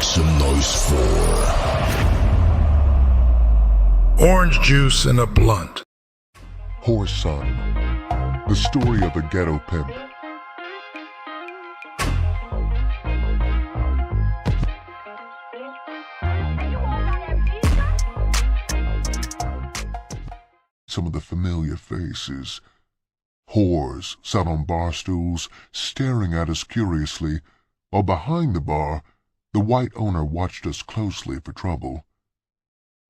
some noise for Orange Juice in a Blunt. Whoreson, the story of a ghetto pimp. Some of the familiar faces. Whores sat on bar stools, staring at us curiously, while behind the bar, the white owner watched us closely for trouble.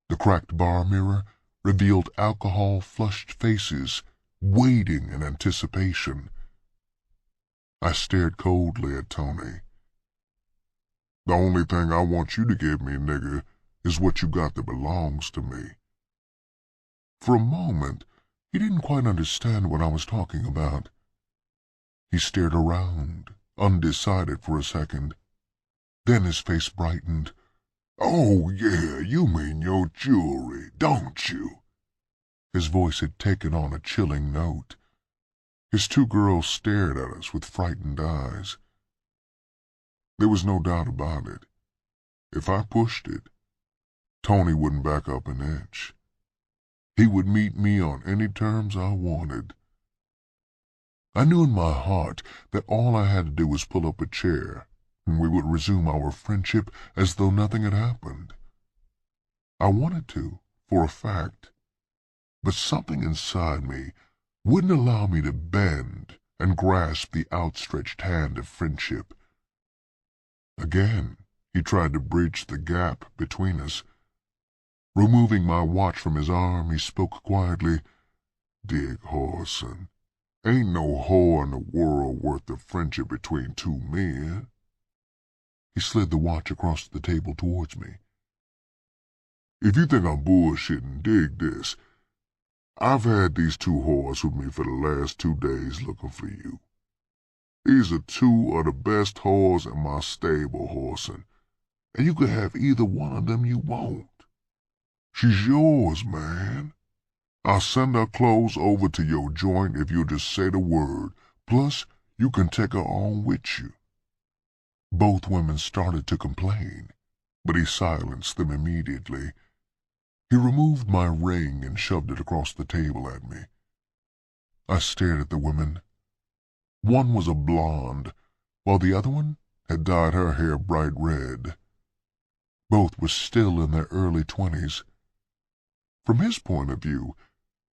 The cracked bar mirror revealed alcohol-flushed faces, waiting in anticipation. I stared coldly at Tony. "The only thing I want you to give me, nigga, is what you got that belongs to me." For a moment, he didn't quite understand what I was talking about. He stared around, undecided for a second. Then his face brightened. "Oh, yeah, you mean your jewelry, don't you?" His voice had taken on a chilling note. His two girls stared at us with frightened eyes. There was no doubt about it. If I pushed it, Tony wouldn't back up an inch. He would meet me on any terms I wanted. I knew in my heart that all I had to do was pull up a chair, and we would resume our friendship as though nothing had happened. I wanted to, for a fact, but something inside me wouldn't allow me to bend and grasp the outstretched hand of friendship. Again, he tried to bridge the gap between us. Removing my watch from his arm, he spoke quietly. "Dig, Whoreson, ain't no whore in the world worth the friendship between two men." He slid the watch across the table towards me. "If you think I'm bullshitting, dig this. I've had these two whores with me for the last 2 days looking for you. These are two of the best whores in my stable, Whoreson, and you could have either one of them you want. She's yours, man. I'll send her clothes over to your joint if you'll just say the word. Plus, you can take her on with you." Both women started to complain, but he silenced them immediately. He removed my ring and shoved it across the table at me. I stared at the women. One was a blonde, while the other one had dyed her hair bright red. Both were still in their early 20s. From his point of view,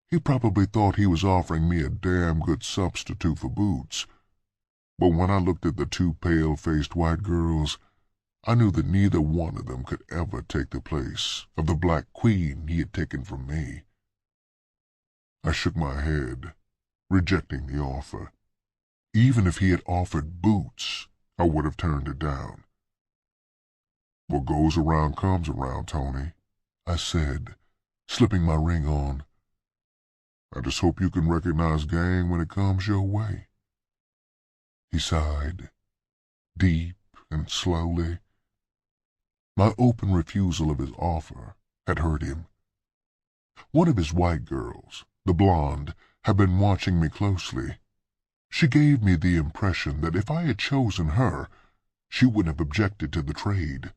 he probably thought he was offering me a damn good substitute for boots. But when I looked at the two pale-faced white girls, I knew that neither one of them could ever take the place of the black queen he had taken from me. I shook my head, rejecting the offer. Even if he had offered boots, I would have turned it down. "What goes around comes around, Tony," I said, slipping my ring on. "I just hope you can recognize gang when it comes your way." He sighed, deep and slowly. My open refusal of his offer had hurt him. One of his white girls, the blonde, had been watching me closely. She gave me the impression that if I had chosen her, she wouldn't have objected to the trade.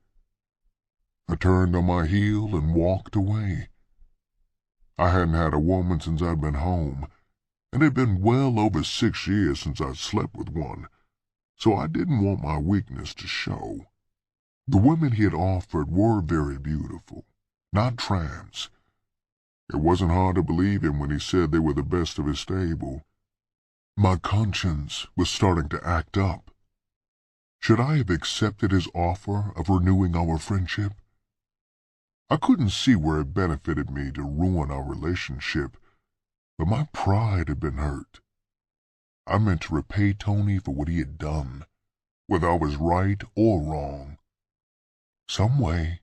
I turned on my heel and walked away. I hadn't had a woman since I'd been home, and it had been well over 6 years since I'd slept with one, so I didn't want my weakness to show. The women he had offered were very beautiful, not trams. It wasn't hard to believe him when he said they were the best of his stable. My conscience was starting to act up. Should I have accepted his offer of renewing our friendship? I couldn't see where it benefited me to ruin our relationship, but my pride had been hurt. I meant to repay Tony for what he had done, whether I was right or wrong. Some way,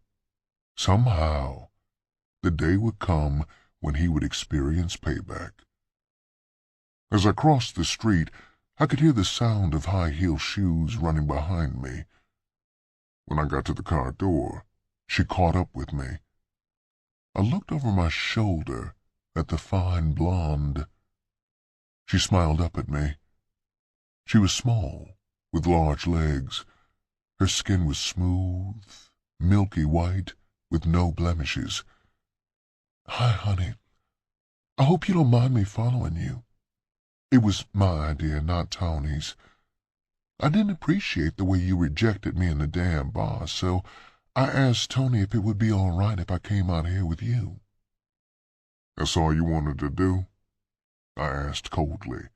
somehow, the day would come when he would experience payback. As I crossed the street, I could hear the sound of high-heeled shoes running behind me. When I got to the car door, she caught up with me. I looked over my shoulder at the fine blonde. She smiled up at me. She was small, with large legs. Her skin was smooth milky white, with no blemishes. "Hi, honey. I hope you don't mind me following you. It was my idea, not Tony's. I didn't appreciate the way you rejected me in the damn bar, so I asked Tony if it would be all right if I came out here with you." "That's all you wanted to do?" I asked coldly.